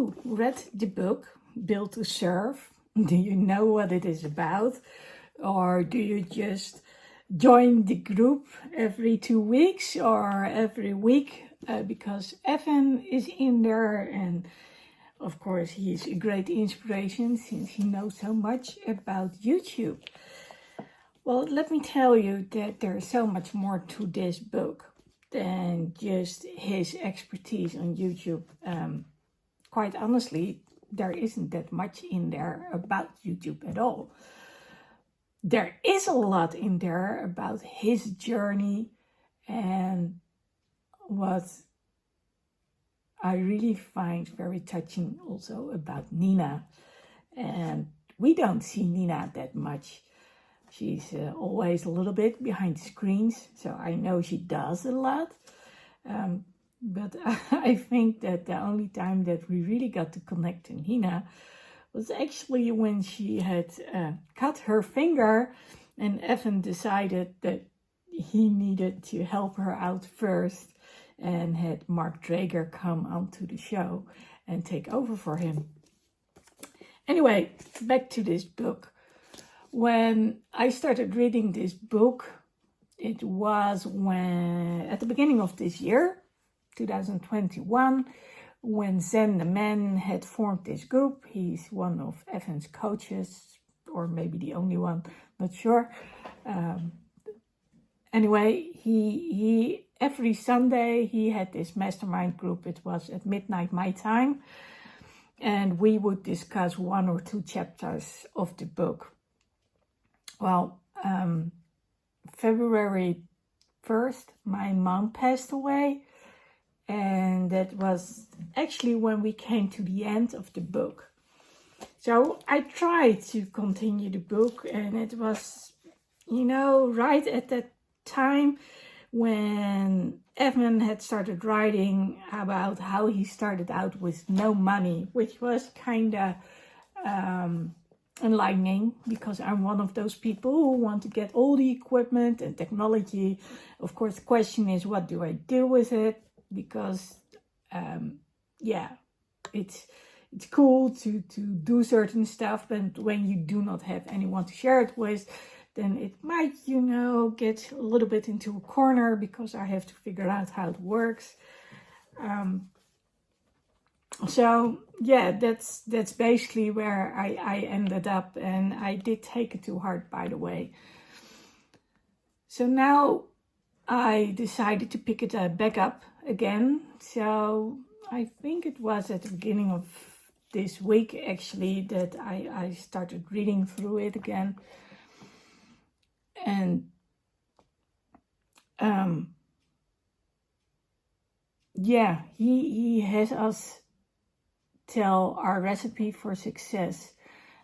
you read the book, Built to Serve? Do you know what it is about? Or do you just join the group every 2 weeks or every week? Because Evan is in there, and of course he's a great inspiration since he knows so much about YouTube. Well, let me tell you that there's so much more to this book than just his expertise on YouTube. Quite honestly, there isn't that much in there about YouTube at all. There is a lot in there about his journey and what I really find very touching also about Nina. And we don't see Nina that much. She's always a little bit behind the screens, so I know she does a lot. But I think that the only time that we really got to connect to Nina was actually when she had cut her finger, and Evan decided that he needed to help her out first and had Mark Drager come onto the show and take over for him. Anyway, back to this book. When I started reading this book, it was at the beginning of this year, 2021, when Zan the Man had formed this group. He's one of Evan's coaches, or maybe the only one, not sure. Anyway, he every Sunday he had this MasterMind group. It was at midnight my time, and we would discuss 1 or 2 chapters of the book. Well, February 1st, my mom passed away, and that was actually when we came to the end of the book. So I tried to continue the book, and it was, right at that time when Evan had started writing about how he started out with no money, which was kind of enlightening, because I'm one of those people who want to get all the equipment and technology. Of course, the question is, what do I do with it? Because it's cool to do certain stuff, but when you do not have anyone to share it with, then it might get a little bit into a corner, because I have to figure out how it works. So yeah, that's basically where I ended up, and I did take it to heart, by the way. So now I decided to pick it back up again. So I think it was at the beginning of this week actually that I started reading through it again. And he has us tell our recipe for success,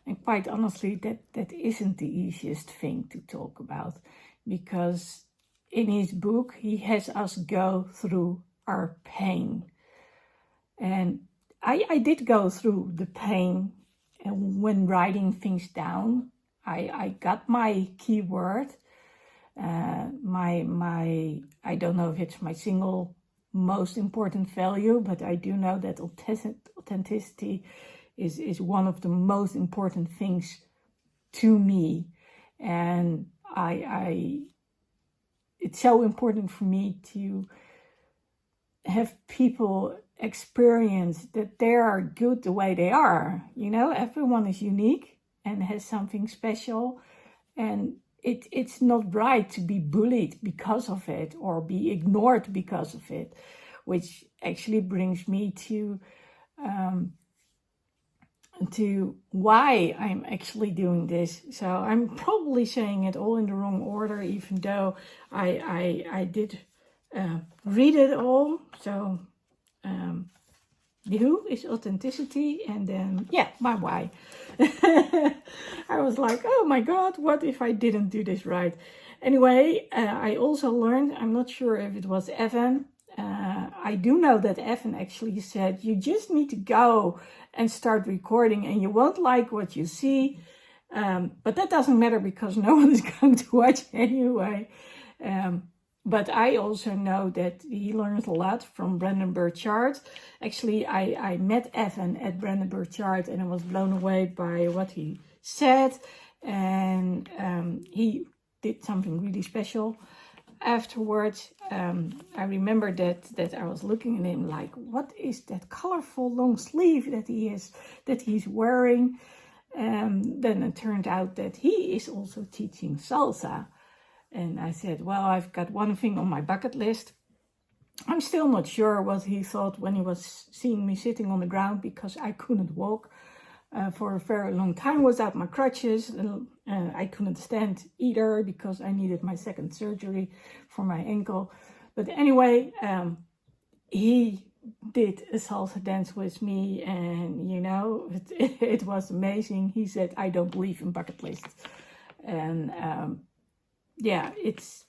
and quite honestly that isn't the easiest thing to talk about, because in his book he has us go through our pain, and I did go through the pain, and when writing things down I got my keyword, my I don't know if it's my single most important value, but I do know that authenticity is one of the most important things to me, and it's so important for me to have people experience that they are good the way they are. Everyone is unique and has something special, and it's not right to be bullied because of it or be ignored because of it, which actually brings me to why I'm actually doing this. So I'm probably saying it all in the wrong order, even though I did read it all. So the who is authenticity, and then my why. I was like, oh my god, what if I didn't do this right? Anyway, I also learned, I'm not sure if it was Evan, I do know that Evan actually said, you just need to go and start recording and you won't like what you see, but that doesn't matter because no one is going to watch anyway. But I also know that he learns a lot from Brandon Burchard. Actually, I met Evan at Brandon Burchard and I was blown away by what he said. And he did something really special. Afterwards, I remember that I was looking at him like, what is that colorful long sleeve that he's wearing? Then it turned out that he is also teaching salsa. And I said, well, I've got one thing on my bucket list. I'm still not sure what he thought when he was seeing me sitting on the ground, because I couldn't walk for a very long time without my crutches. I couldn't stand either because I needed my second surgery for my ankle. But anyway, he did a salsa dance with me, and you know, it was amazing. He said, I don't believe in bucket lists. And yeah, it's,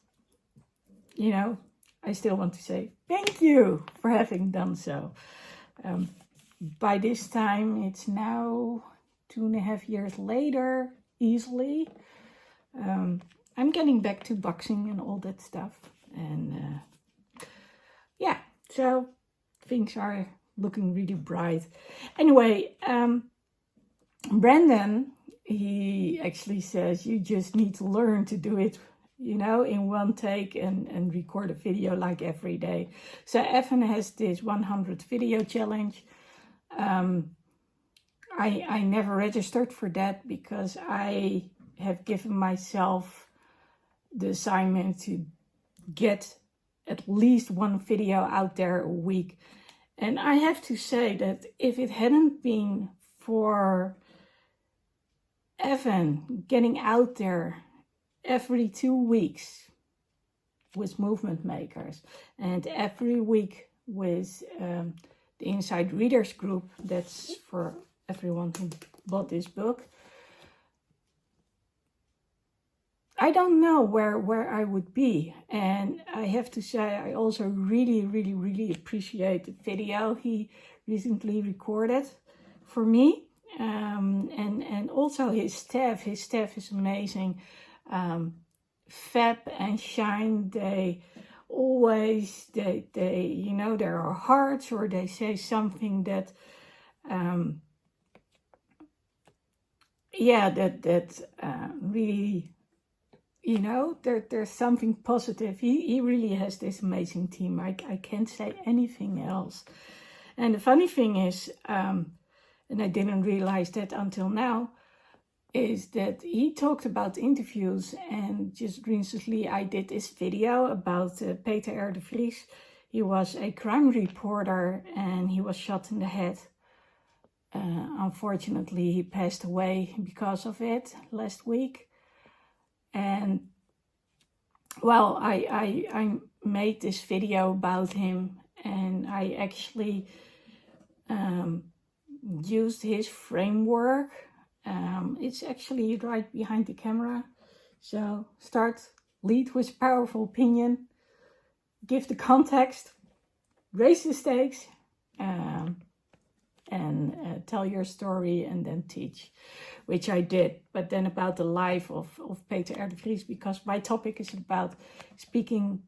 you know, I still want to say thank you for having done so. By this time, it's now 2.5 years later, easily. I'm getting back to boxing and all that stuff. And yeah, so things are looking really bright. Anyway, Brandon, he actually says you just need to learn to do it, you know, in one take and record a video like every day. So Evan has this 100 video challenge. I never registered for that because I have given myself the assignment to get at least one video out there a week. And I have to say that if it hadn't been for Evan getting out there every 2 weeks with movement makers and every week with the Inside Readers group, that's for everyone who bought this book, I don't know where I would be. And I have to say, I also really appreciate the video he recently recorded for me. And also his staff is amazing. Fab and Shine, they always, they you know, there are hearts, or they say something that, yeah, that really, you know, there's something positive. He really has this amazing team. I can't say anything else. And the funny thing is, and I didn't realize that until now, is that he talked about interviews. And just recently I did this video about Peter R. de Vries. He was a crime reporter and he was shot in the head. Unfortunately, he passed away because of it last week. And well, I made this video about him, and I actually used his framework. It's actually right behind the camera. So start, lead with powerful opinion, give the context, raise the stakes, and tell your story, and then teach, which I did. But then about the life of Peter R. de Vries, because my topic is about speaking,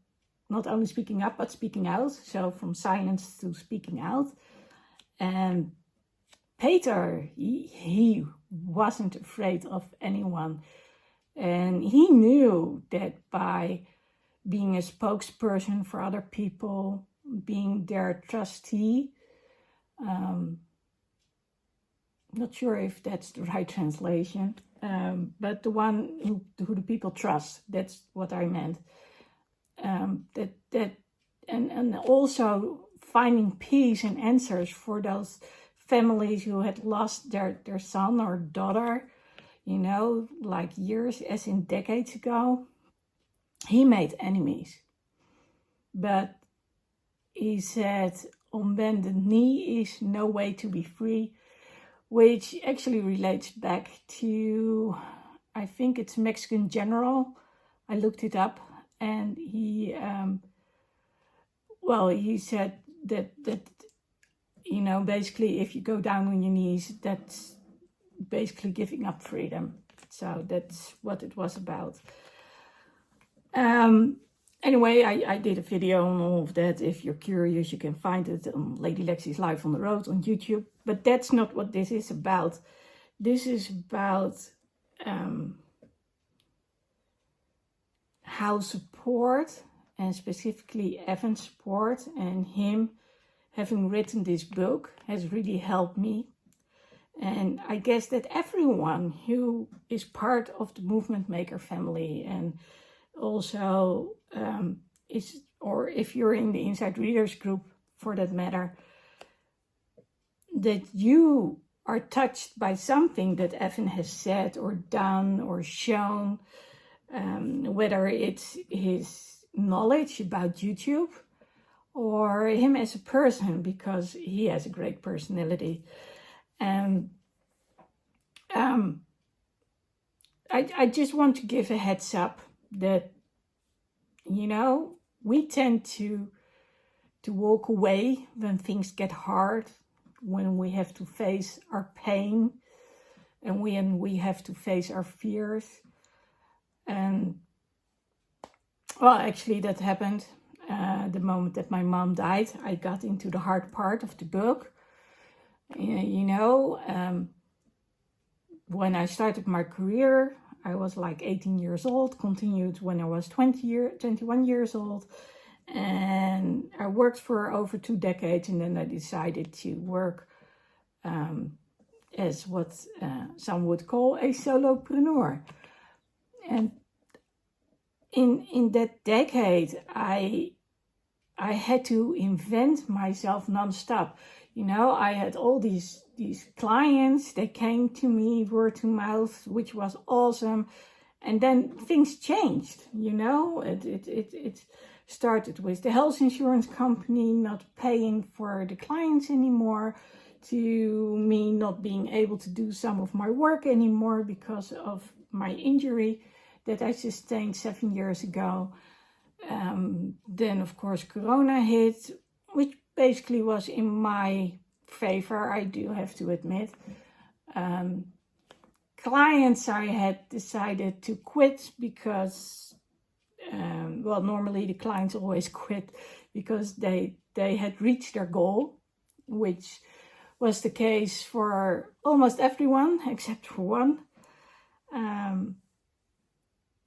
not only speaking up, but speaking out. So from silence to speaking out. And Peter, he wasn't afraid of anyone. And he knew that by being a spokesperson for other people, being their trustee, not sure if that's the right translation, but the one who the people trust, that's what I meant. And also finding peace and answers for those families who had lost their son or daughter, you know, like years, as in decades ago. He made enemies. But he said, on bended knee is no way to be free, which actually relates back to, I think it's Mexican general. I looked it up, and he, well, he said that, you know, basically if you go down on your knees, that's basically giving up freedom. So that's what it was about. anyway, I did a video on all of that. If you're curious, you can find it on Ladyxies Live on the Road on YouTube. But that's not what this is about. This is about how support, and specifically Evan's support and him having written this book, has really helped me. And I guess that everyone who is part of the Movement Maker family, and also or if you're in the Inside Readers group for that matter, that you are touched by something that Evan has said or done or shown, whether it's his knowledge about YouTube or him as a person, because he has a great personality. And I just want to give a heads up that, you know, we tend to walk away when things get hard, when we have to face our pain, and when we have to face our fears. And well, actually that happened the moment that my mom died. I got into the hard part of the book. You know, when I started my career, I was like 18 years old, continued when I was 21 years old. And I worked for over 2 decades, and then I decided to work as what some would call a solopreneur. And in that decade, I had to invent myself nonstop. You know, I had all these clients, they came to me word to mouth, which was awesome. And then things changed, you know. It started with the health insurance company not paying for the clients anymore, to me not being able to do some of my work anymore because of my injury that I sustained 7 years ago. Then, of course, Corona hit, which basically was in my favor, I do have to admit. Clients I had decided to quit because, well, normally the clients always quit because they had reached their goal, which was the case for almost everyone except for one.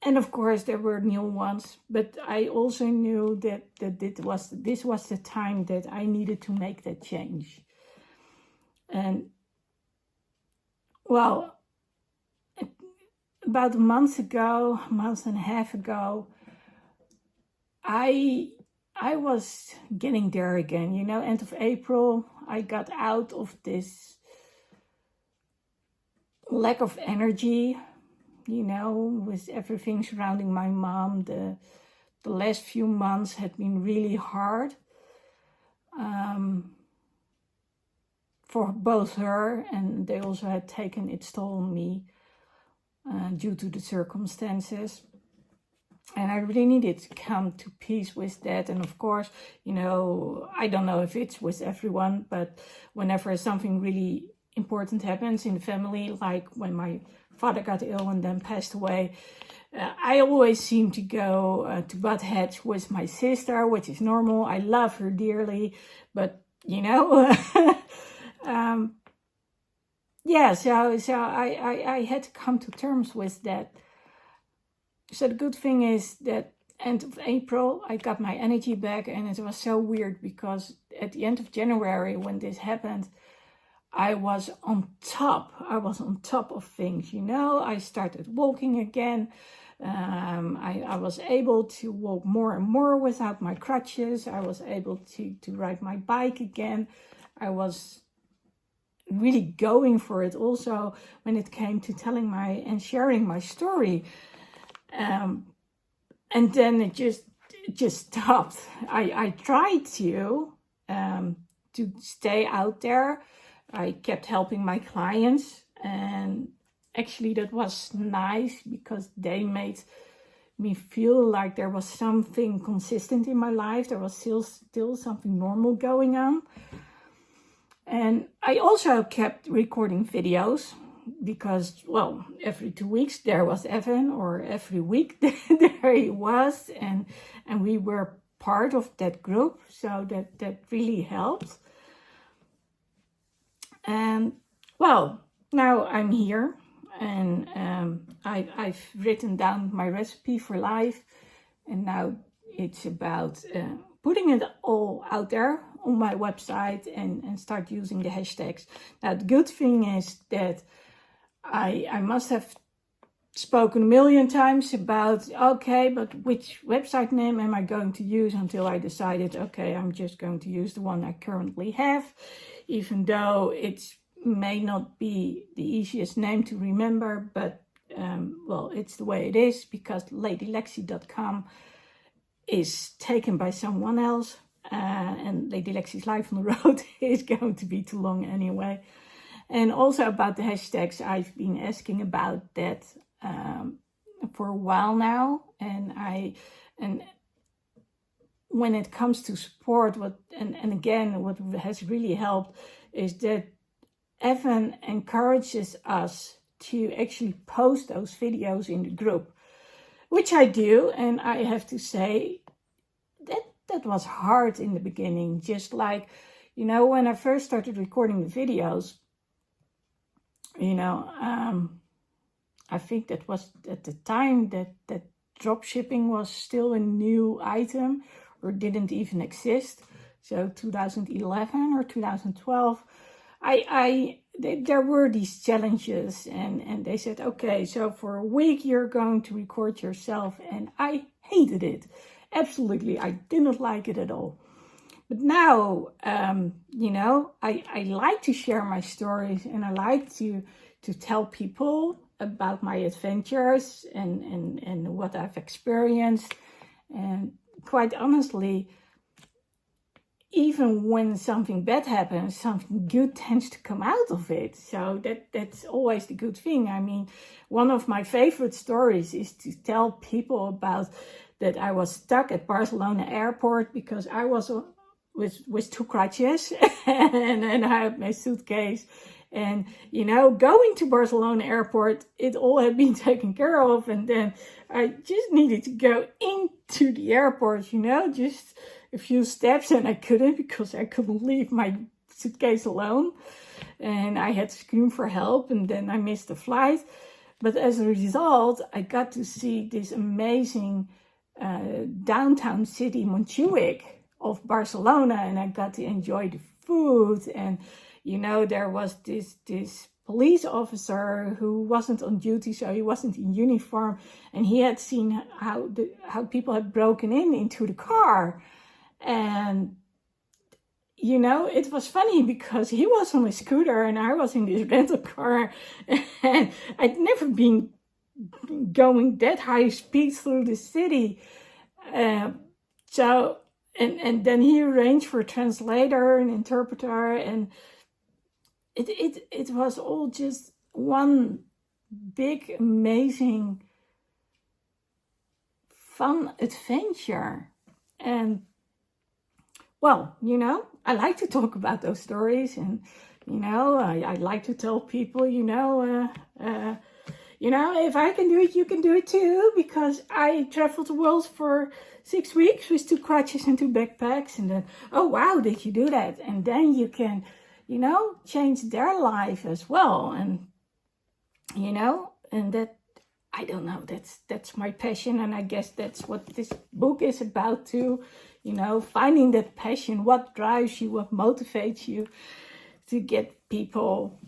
And of course there were new ones, but I also knew that this was the time that I needed to make that change. And well, about a month and a half ago, I was getting there again, you know. End of April, I got out of this lack of energy, you know, with everything surrounding my mom. The last few months had been really hard for both her, and they also had taken its toll on me due to the circumstances. And I really needed to come to peace with that. And of course, you know, I don't know if it's with everyone, but whenever something really important happens in the family, like when my father got ill and then passed away, I always seem to go to butt heads with my sister, which is normal. I love her dearly, but you know, yeah, so I had to come to terms with that. So the good thing is that end of April, I got my energy back, and it was so weird because at the end of January, when this happened, I was on top. I was on top of things, you know. I started walking again. I was able to walk more and more without my crutches. I was able to ride my bike again. I was really going for it also when it came to telling and sharing my story. And then it just stopped. I tried to stay out there. I kept helping my clients, and actually that was nice because they made me feel like there was something consistent in my life. There was still something normal going on. And I also kept recording videos, because, well, every 2 weeks there was Evan, or every week there he was, and we were part of that group, so that really helped. And well, now I'm here, and I've written down my recipe for life, and now it's about putting it all out there on my website and start using the hashtags. Now, the good thing is that I must have spoken a million times about, okay, but which website name am I going to use, until I decided, okay, I'm just going to use the one I currently have, even though it may not be the easiest name to remember, but well, it's the way it is, because Ladyxies.com is taken by someone else, and Ladyxies Live on the Road is going to be too long anyway. And also about the hashtags, I've been asking about that for a while now, and when it comes to sport, what has really helped is that Evan encourages us to actually post those videos in the group, which I do, and I have to say that was hard in the beginning. Just like, when I first started recording the videos, I think that was at the time that drop shipping was still a new item, or didn't even exist. So 2011 or 2012, there were these challenges, and they said, okay, so for a week you're going to record yourself, and I hated it. Absolutely, I didn't like it at all. But now, I like to share my stories, and I like to tell people about my adventures and what I've experienced. And quite honestly, even when something bad happens, something good tends to come out of it. So that's always the good thing. I mean, one of my favorite stories is to tell people about that I was stuck at Barcelona airport because I was with 2 crutches and I had my suitcase. And, going to Barcelona airport, it all had been taken care of. And then I just needed to go into the airport, just a few steps, and I couldn't, because I couldn't leave my suitcase alone. And I had to scream for help, and then I missed the flight. But as a result, I got to see this amazing downtown city, Montjuic, of Barcelona, and I got to enjoy the food. And there was this police officer who wasn't on duty, so he wasn't in uniform, and he had seen how people had broken into the car. And it was funny because he was on a scooter and I was in this rental car, and I'd never been going that high speed through the city. So then he arranged for a translator and interpreter, and it was all just one big, amazing, fun adventure. And well, I like to talk about those stories, and I like to tell people, if I can do it, you can do it too, because I traveled the world for 6 weeks with 2 crutches and 2 backpacks, and then, oh wow, did you do that? And then you can, change their life as well. And, and that, I don't know, that's my passion. And I guess that's what this book is about too, finding that passion, what drives you, what motivates you to get people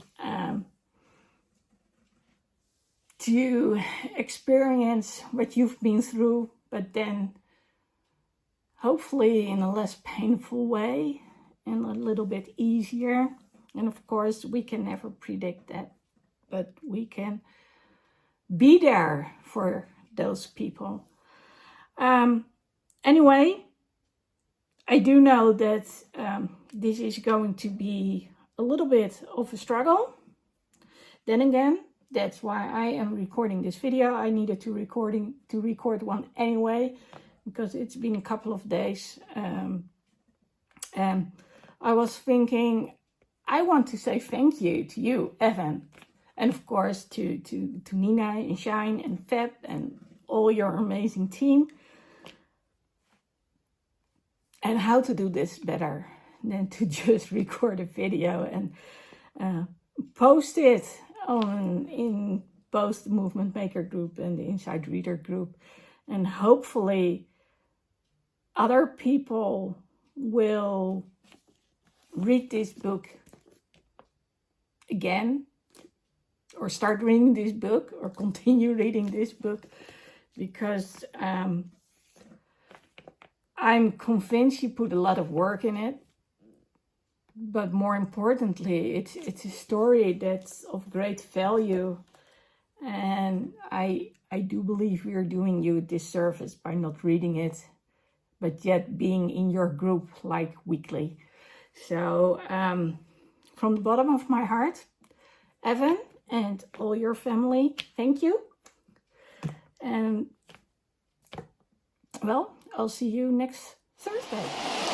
to experience what you've been through, but then hopefully in a less painful way and a little bit easier. And of course, we can never predict that, but we can be there for those people. Anyway, I do know that this is going to be a little bit of a struggle. Then again, that's why I am recording this video. I needed to record one anyway, because it's been a couple of days. And I was thinking, I want to say thank you to you, Evan. And of course to Nina and Shine and Feb and all your amazing team. And how to do this better than to just record a video and post it in both the Movement Maker group and the Inside Reader group. And hopefully other people will read this book again, or start reading this book, or continue reading this book, because I'm convinced you put a lot of work in it. But more importantly, it's a story that's of great value. And I do believe we are doing you a disservice by not reading it, but yet being in your group like weekly. So from the bottom of my heart, Evan and all your family, thank you. And well, I'll see you next Thursday.